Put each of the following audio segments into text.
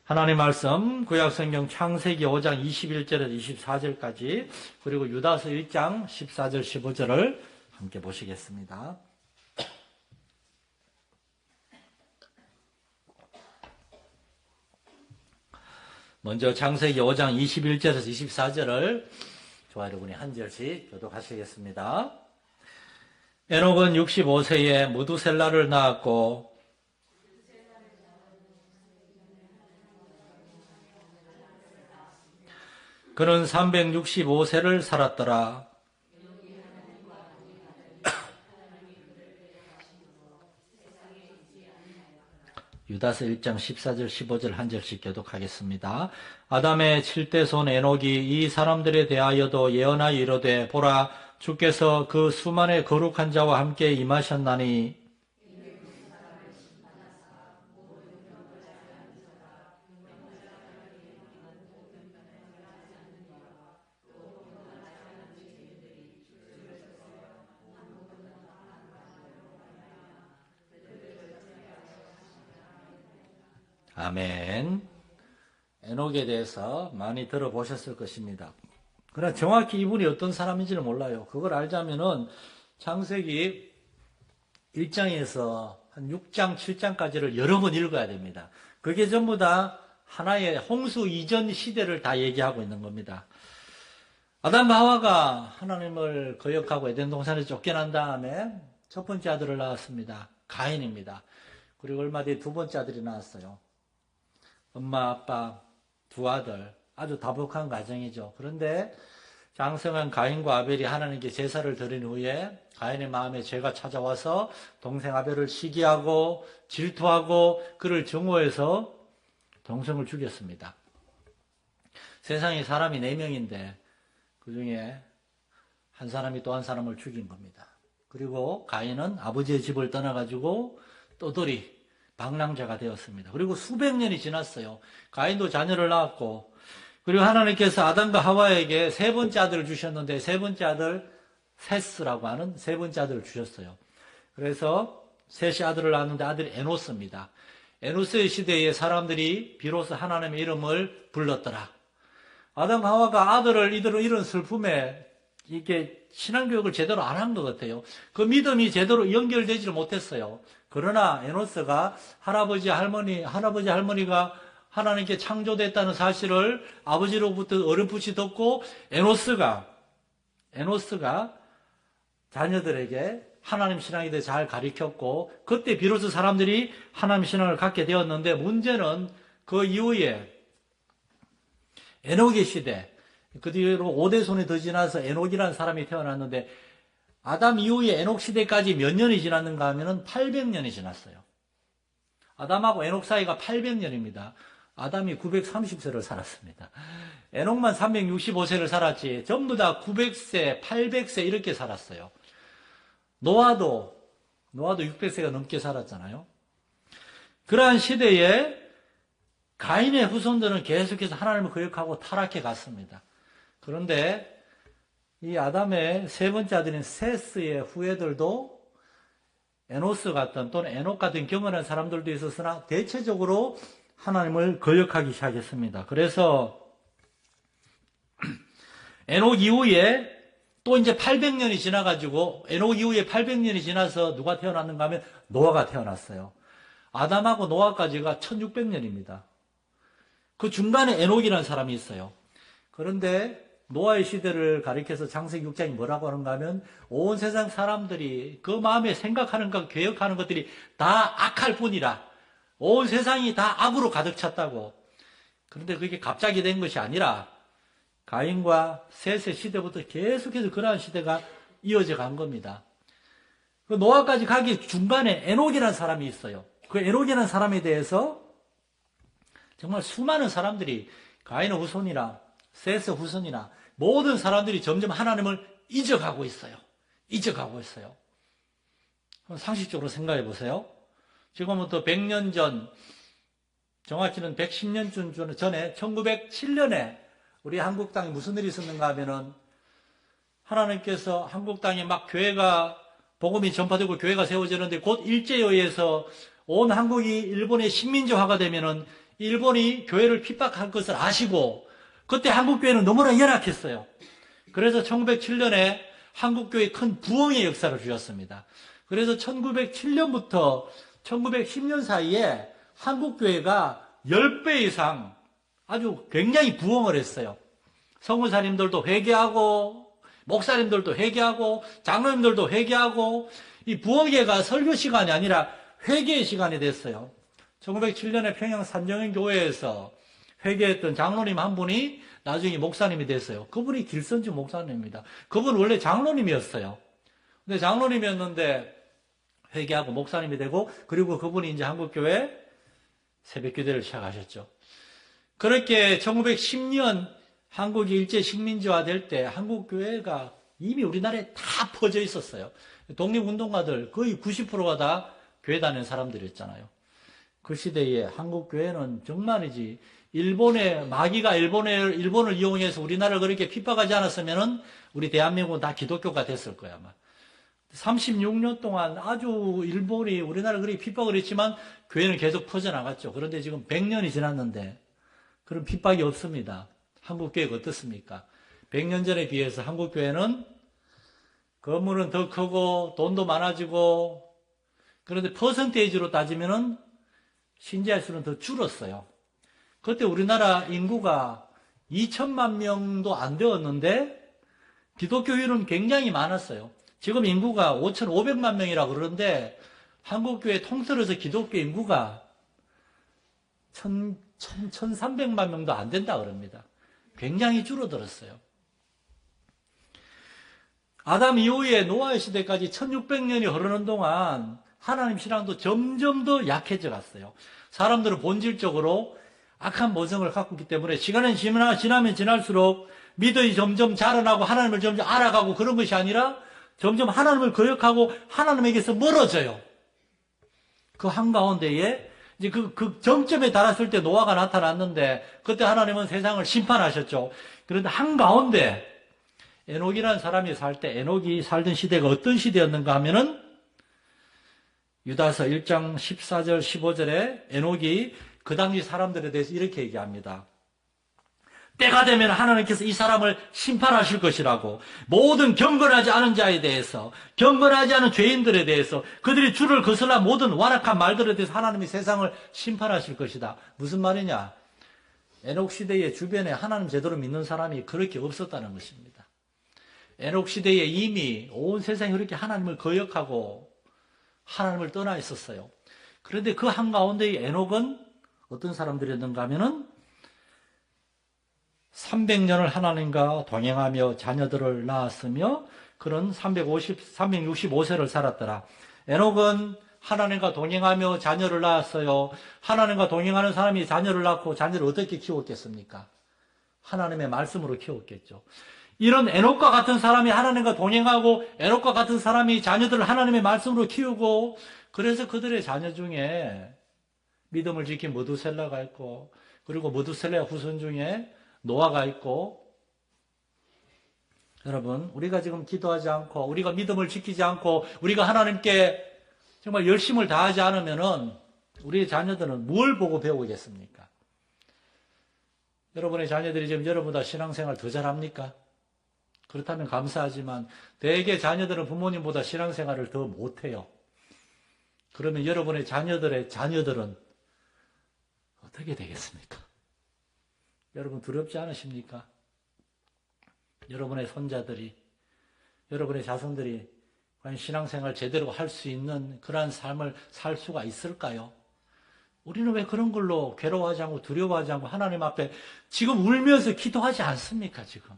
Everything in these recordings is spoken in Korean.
하나님 말씀 구약성경 창세기 5장 21절에서 24절까지 그리고 유다서 1장 14절 15절을 함께 보시겠습니다. 먼저 창세기 5장 21절에서 24절을 저와 여러분이 한 절씩 교독하시겠습니다. 에녹은 65세에 무두셀라를 낳았고 그는 365세를 살았더라. 유다서 1장 14절 15절 한 절씩 교독하겠습니다. 아담의 7대 손 에녹이 이 사람들에 대하여도 예언하여 이르되 보라 주께서 그 수만의 거룩한 자와 함께 임하셨나니 아멘. 에녹에 대해서 많이 들어보셨을 것입니다. 그러나 정확히 이분이 어떤 사람인지는 몰라요. 그걸 알자면은 창세기 1장에서 한 6장, 7장까지를 여러 번 읽어야 됩니다. 그게 전부 다 하나의 홍수 이전 시대를 다 얘기하고 있는 겁니다. 아담과 하와가 하나님을 거역하고 에덴 동산에서 쫓겨난 다음에 첫 번째 아들을 낳았습니다. 가인입니다. 그리고 얼마 뒤에 두 번째 아들이 나왔어요. 엄마, 아빠, 두 아들, 아주 다복한 가정이죠. 그런데 장성한 가인과 아벨이 하나님께 제사를 드린 후에 가인의 마음에 죄가 찾아와서 동생 아벨을 시기하고 질투하고 그를 증오해서 동생을 죽였습니다. 세상에 사람이 4명인데 그 중에 한 사람이 또 한 사람을 죽인 겁니다. 그리고 가인은 아버지의 집을 떠나가지고 떠돌이 방랑자가 되었습니다. 그리고 수백 년이 지났어요. 가인도 자녀를 낳았고 그리고 하나님께서 아담과 하와에게 세 번째 아들을 주셨는데 세 번째 아들 세스라고 하는 세 번째 아들을 주셨어요. 그래서 셋이 아들을 낳았는데 아들이 에노스입니다. 에노스의 시대에 사람들이 비로소 하나님의 이름을 불렀더라. 아담 하와가 아들을 잃은 슬픔에 이게 신앙교육을 제대로 안 한 것 같아요. 그 믿음이 제대로 연결되지를 못했어요. 그러나 에노스가 할아버지 할머니가 하나님께 창조됐다는 사실을 아버지로부터 어렴풋이 듣고 에노스가 자녀들에게 하나님 신앙에 대해 잘 가르쳤고 그때 비로소 사람들이 하나님 신앙을 갖게 되었는데 문제는 그 이후에 에녹의 시대 그 뒤로 5대 손이 더 지나서 에녹이라는 사람이 태어났는데 아담 이후에 에녹 시대까지 몇 년이 지났는가 하면은 800년이 지났어요. 아담하고 에녹 사이가 800년입니다. 아담이 930세를 살았습니다. 에녹만 365세를 살았지 전부 다 900세, 800세 이렇게 살았어요. 노아도 600세가 넘게 살았잖아요. 그러한 시대에 가인의 후손들은 계속해서 하나님을 거역하고 타락해 갔습니다. 그런데 이 아담의 세 번째 아들인 세스의 후예들도 에노스 같은 또는 에녹 같은 경건한 사람들도 있었으나 대체적으로 하나님을 거역하기 시작했습니다. 그래서 에녹 이후에 또 이제 800년이 지나가지고 에녹 이후에 800년이 지나서 누가 태어났는가 하면 노아가 태어났어요. 아담하고 노아까지가 1600년입니다. 그 중간에 에녹이라는 사람이 있어요. 그런데 노아의 시대를 가리켜서 창세기 6장이 뭐라고 하는가 하면 온 세상 사람들이 그 마음에 생각하는 것, 계획하는 것들이 다 악할 뿐이라 온 세상이 다 악으로 가득 찼다고. 그런데 그게 갑자기 된 것이 아니라 가인과 셋의 시대부터 계속해서 그러한 시대가 이어져 간 겁니다. 그 노아까지 가기 중간에 에녹이라는 사람이 있어요. 그 에녹이라는 사람에 대해서 정말 수많은 사람들이 가인의 후손이나 셋의 후손이나 모든 사람들이 점점 하나님을 잊어가고 있어요. 상식적으로 생각해 보세요. 지금부터 100년 전, 정확히는 110년 전에 1907년에 우리 한국 땅에 무슨 일이 있었는가 하면은 하나님께서 한국 땅에 막 교회가 복음이 전파되고 교회가 세워지는데 곧 일제에 의해서 온 한국이 일본의 식민지화가 되면은 일본이 교회를 핍박할 것을 아시고 그때 한국교회는 너무나 열악했어요. 그래서 1907년에 한국교회에 큰 부흥의 역사를 주셨습니다. 그래서 1907년부터 1910년 사이에 한국교회가 10배 이상 아주 굉장히 부흥을 했어요. 성교사님들도 회개하고 목사님들도 회개하고 장로님들도 회개하고 이 부흥회가 설교 시간이 아니라 회개의 시간이 됐어요. 1907년에 평양 산정인교회에서 회개했던 장로님 한 분이 나중에 목사님이 됐어요. 그분이 길선주 목사님입니다. 그분 원래 장로님이었어요. 근데 장로님이었는데 회개하고 목사님이 되고 그리고 그분이 이제 한국교회 새벽기도를 시작하셨죠. 그렇게 1910년 한국이 일제 식민지화 될 때 한국교회가 이미 우리나라에 다 퍼져 있었어요. 독립운동가들 거의 90%가 다 교회 다니는 사람들이었잖아요. 그 시대에 한국교회는 정말이지 일본의 마귀가 일본을 이용해서 우리나라를 그렇게 핍박하지 않았으면은 우리 대한민국은 다 기독교가 됐을 거야 아마. 36년 동안 아주 일본이 우리나라를 그렇게 핍박을 했지만 교회는 계속 퍼져나갔죠. 그런데 지금 100년이 지났는데 그런 핍박이 없습니다. 한국교회가 어떻습니까? 100년 전에 비해서 한국교회는 건물은 더 크고 돈도 많아지고 그런데 퍼센테이지로 따지면은 신자의 수는 더 줄었어요. 그때 우리나라 인구가 2천만 명도 안 되었는데 기독교인은 굉장히 많았어요. 지금 인구가 5,500만 명이라고 그러는데 한국교회 통틀어서 기독교 인구가 1,300만 명도 안 된다 그럽니다. 굉장히 줄어들었어요. 아담 이후에 노아의 시대까지 1600년이 흐르는 동안 하나님 신앙도 점점 더 약해져 갔어요. 사람들은 본질적으로 악한 모성을 갖고 있기 때문에 시간이 지나면 지날수록 믿음이 점점 자라나고 하나님을 점점 알아가고 그런 것이 아니라 점점 하나님을 거역하고 하나님에게서 멀어져요. 그 한가운데에 이제 그 정점에 달았을 때 노아가 나타났는데 그때 하나님은 세상을 심판하셨죠. 그런데 한가운데 에녹이라는 사람이 살 때 에녹이 살던 시대가 어떤 시대였는가 하면은 유다서 1장 14절 15절에 에녹이 그 당시 사람들에 대해서 이렇게 얘기합니다. 때가 되면 하나님께서 이 사람을 심판하실 것이라고 모든 경건하지 않은 자에 대해서 경건하지 않은 죄인들에 대해서 그들이 주를 거슬러 모든 완악한 말들에 대해서 하나님이 세상을 심판하실 것이다. 무슨 말이냐? 에녹 시대의 주변에 하나님 제대로 믿는 사람이 그렇게 없었다는 것입니다. 에녹 시대에 이미 온 세상이 그렇게 하나님을 거역하고 하나님을 떠나 있었어요. 그런데 그 한가운데의 에녹은 어떤 사람들이었는가 하면은 300년을 하나님과 동행하며 자녀들을 낳았으며 그런 365세를 살았더라. 에녹은 하나님과 동행하며 자녀를 낳았어요. 하나님과 동행하는 사람이 자녀를 낳고 자녀를 어떻게 키웠겠습니까? 하나님의 말씀으로 키웠겠죠. 이런 에녹과 같은 사람이 하나님과 동행하고 에녹과 같은 사람이 자녀들을 하나님의 말씀으로 키우고 그래서 그들의 자녀 중에 믿음을 지킨 머두셀라가 있고 그리고 머두셀라 후손 중에 노아가 있고 여러분 우리가 지금 기도하지 않고 우리가 믿음을 지키지 않고 우리가 하나님께 정말 열심을 다하지 않으면은 우리의 자녀들은 뭘 보고 배우겠습니까? 여러분의 자녀들이 지금 여러분보다 신앙생활 더 잘합니까? 그렇다면 감사하지만 대개 자녀들은 부모님보다 신앙생활을 더 못해요. 그러면 여러분의 자녀들의 자녀들은 어떻게 되겠습니까? 여러분 두렵지 않으십니까? 여러분의 손자들이, 여러분의 자손들이 과연 신앙생활 제대로 할 수 있는 그러한 삶을 살 수가 있을까요? 우리는 왜 그런 걸로 괴로워하지 않고 두려워하지 않고 하나님 앞에 지금 울면서 기도하지 않습니까, 지금?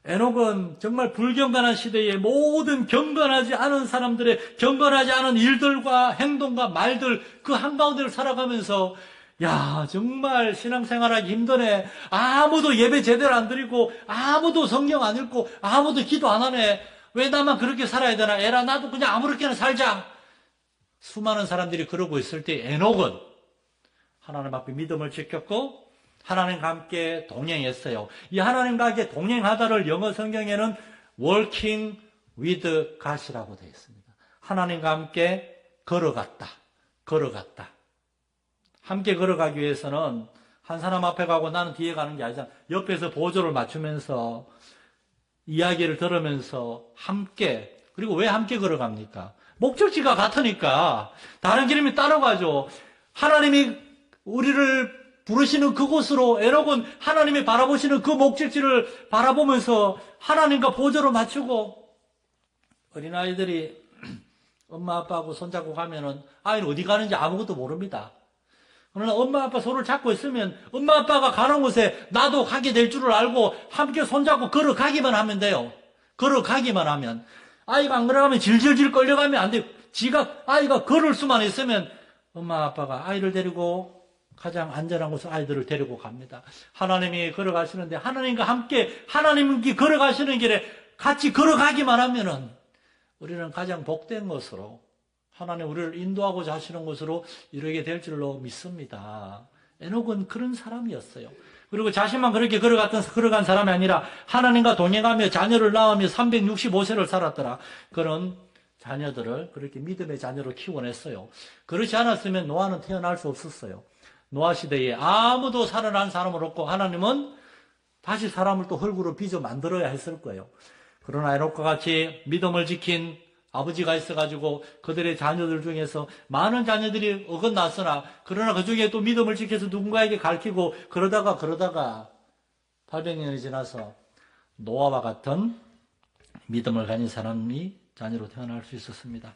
에녹은 정말 불경건한 시대에 모든 경건하지 않은 사람들의 경건하지 않은 일들과 행동과 말들 그 한가운데를 살아가면서 야 정말 신앙생활하기 힘드네. 아무도 예배 제대로 안 드리고 아무도 성경 안 읽고 아무도 기도 안 하네. 왜 나만 그렇게 살아야 되나. 에라 나도 그냥 아무렇게나 살자. 수많은 사람들이 그러고 있을 때 에녹은 하나님 앞에 믿음을 지켰고 하나님과 함께 동행했어요. 이 하나님과 함께 동행하다를 영어 성경에는 walking with God이라고 되어 있습니다. 하나님과 함께 걸어갔다. 걸어갔다. 함께 걸어가기 위해서는 한 사람 앞에 가고 나는 뒤에 가는 게 아니라 옆에서 보조를 맞추면서 이야기를 들으면서 함께, 그리고 왜 함께 걸어갑니까? 목적지가 같으니까 다른 길이면 따라가죠. 하나님이 우리를 부르시는 그곳으로, 에녹은 하나님이 바라보시는 그 목적지를 바라보면서 하나님과 보조를 맞추고, 어린아이들이 엄마 아빠하고 손잡고 가면은 아이는 어디 가는지 아무것도 모릅니다. 그러나 엄마 아빠 손을 잡고 있으면 엄마 아빠가 가는 곳에 나도 가게 될 줄을 알고 함께 손잡고 걸어가기만 하면 돼요. 걸어가기만 하면. 아이가 안 걸어가면 질질질 끌려가면 안 돼요. 아이가 걸을 수만 있으면 엄마 아빠가 아이를 데리고 가장 안전한 곳에 아이들을 데리고 갑니다. 하나님이 걸어가시는데 하나님과 함께 하나님께 걸어가시는 길에 같이 걸어가기만 하면은 우리는 가장 복된 것으로 하나님 우리를 인도하고자 하시는 것으로 이르게 될 줄로 믿습니다. 에녹은 그런 사람이었어요. 그리고 자신만 그렇게 걸어간 사람이 아니라 하나님과 동행하며 자녀를 낳으며 365세를 살았더라. 그런 자녀들을 그렇게 믿음의 자녀로 키워냈어요. 그렇지 않았으면 노아는 태어날 수 없었어요. 노아 시대에 아무도 살아난 사람을 없고 하나님은 다시 사람을 또 흙으로 빚어 만들어야 했을 거예요. 그러나 에녹과 같이 믿음을 지킨 아버지가 있어가지고 그들의 자녀들 중에서 많은 자녀들이 어긋났으나 그러나 그 중에 또 믿음을 지켜서 누군가에게 가르치고 그러다가 800년이 지나서 노아와 같은 믿음을 가진 사람이 자녀로 태어날 수 있었습니다.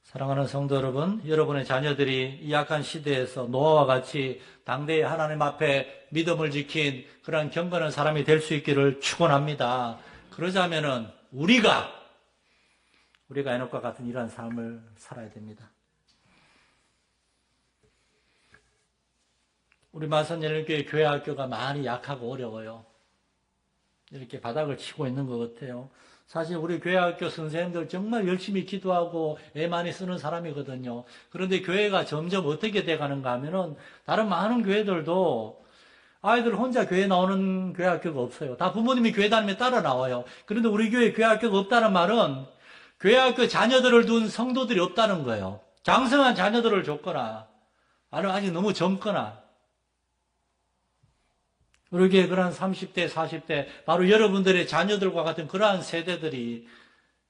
사랑하는 성도 여러분, 여러분의 자녀들이 이 약한 시대에서 노아와 같이 당대의 하나님 앞에 믿음을 지킨 그런 경건한 사람이 될 수 있기를 축원합니다. 그러자면은 우리가 에녹과 같은 이러한 삶을 살아야 됩니다. 우리 마산예능교회 교회학교가 많이 약하고 어려워요. 이렇게 바닥을 치고 있는 것 같아요. 사실 우리 교회학교 선생님들 정말 열심히 기도하고 애 많이 쓰는 사람이거든요. 그런데 교회가 점점 어떻게 돼가는가 하면은 다른 많은 교회들도 아이들 혼자 교회 나오는 교회학교가 없어요. 다 부모님이 교회 다니면 따라 나와요. 그런데 우리 교회 교회학교가 없다는 말은 교회학교 자녀들을 둔 성도들이 없다는 거예요. 장성한 자녀들을 줬거나 아니면 아직 너무 젊거나 우리 교회 그러한 30대, 40대 바로 여러분들의 자녀들과 같은 그러한 세대들이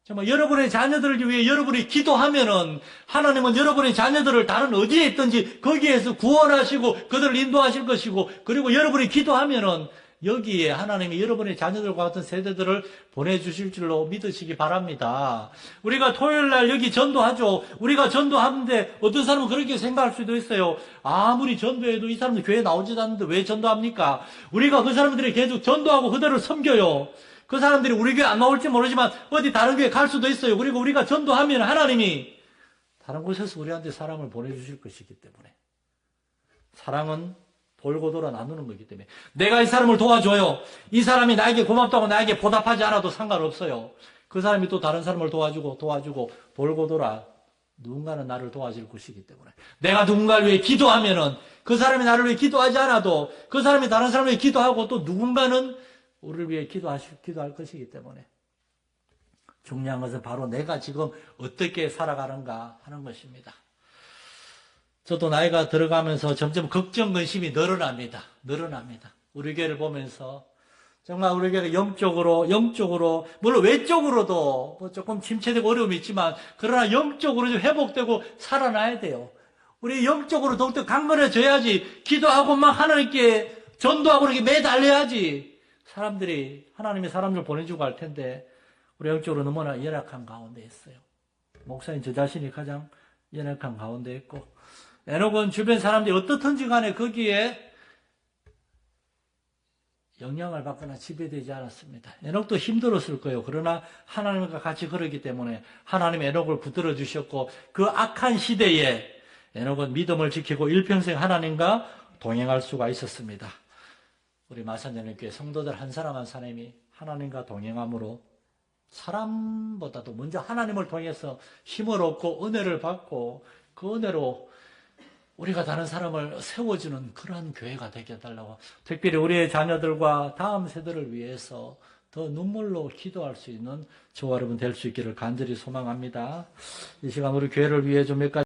정말 여러분의 자녀들을 위해 여러분이 기도하면은 하나님은 여러분의 자녀들을 다른 어디에 있든지 거기에서 구원하시고 그들을 인도하실 것이고 그리고 여러분이 기도하면은 여기에 하나님이 여러분의 자녀들과 같은 세대들을 보내주실 줄로 믿으시기 바랍니다. 우리가 토요일 날 여기 전도하죠. 우리가 전도하는데 어떤 사람은 그렇게 생각할 수도 있어요. 아무리 전도해도 이 사람들 교회 나오지도 않는데 왜 전도합니까? 우리가 그 사람들이 계속 전도하고 그들을 섬겨요. 그 사람들이 우리 교회 안 나올지 모르지만 어디 다른 교회 갈 수도 있어요. 그리고 우리가 전도하면 하나님이 다른 곳에서 우리한테 사람을 보내주실 것이기 때문에 사랑은 돌고 돌아 나누는 거기 때문에 내가 이 사람을 도와줘요. 이 사람이 나에게 고맙다고 나에게 보답하지 않아도 상관없어요. 그 사람이 또 다른 사람을 도와주고 돌고 돌아 누군가는 나를 도와줄 것이기 때문에 내가 누군가를 위해 기도하면은 그 사람이 나를 위해 기도하지 않아도 그 사람이 다른 사람을 위해 기도하고 또 누군가는 우리를 위해 기도할 것이기 때문에 중요한 것은 바로 내가 지금 어떻게 살아가는가 하는 것입니다. 저도 나이가 들어가면서 점점 걱정, 근심이 늘어납니다. 우리 교회를 보면서 정말 우리 교회가 영적으로, 물론 외적으로도 뭐 조금 침체되고 어려움이 있지만 그러나 영적으로 좀 회복되고 살아나야 돼요. 우리 영적으로 더욱더 강건해져야지 기도하고 막 하나님께 전도하고 이렇게 매달려야지 하나님이 사람들 보내주고 할 텐데 우리 영적으로 너무나 연약한 가운데 있어요. 목사님 저 자신이 가장 연약한 가운데 있고 에녹은 주변 사람들이 어떻든지 간에 거기에 영향을 받거나 지배되지 않았습니다. 에녹도 힘들었을 거예요. 그러나 하나님과 같이 걸었기 때문에 하나님이 에녹을 붙들어 주셨고 그 악한 시대에 에녹은 믿음을 지키고 일평생 하나님과 동행할 수가 있었습니다. 우리 마산예능교회 성도들 한 사람 한 사람이 하나님과 동행함으로 사람보다도 먼저 하나님을 통해서 힘을 얻고 은혜를 받고 그 은혜로 우리가 다른 사람을 세워주는 그러한 교회가 되게 해달라고 특별히 우리의 자녀들과 다음 세대를 위해서 더 눈물로 기도할 수 있는 저와 여러분 될 수 있기를 간절히 소망합니다. 이 시간 우리 교회를 위해 좀 몇 가지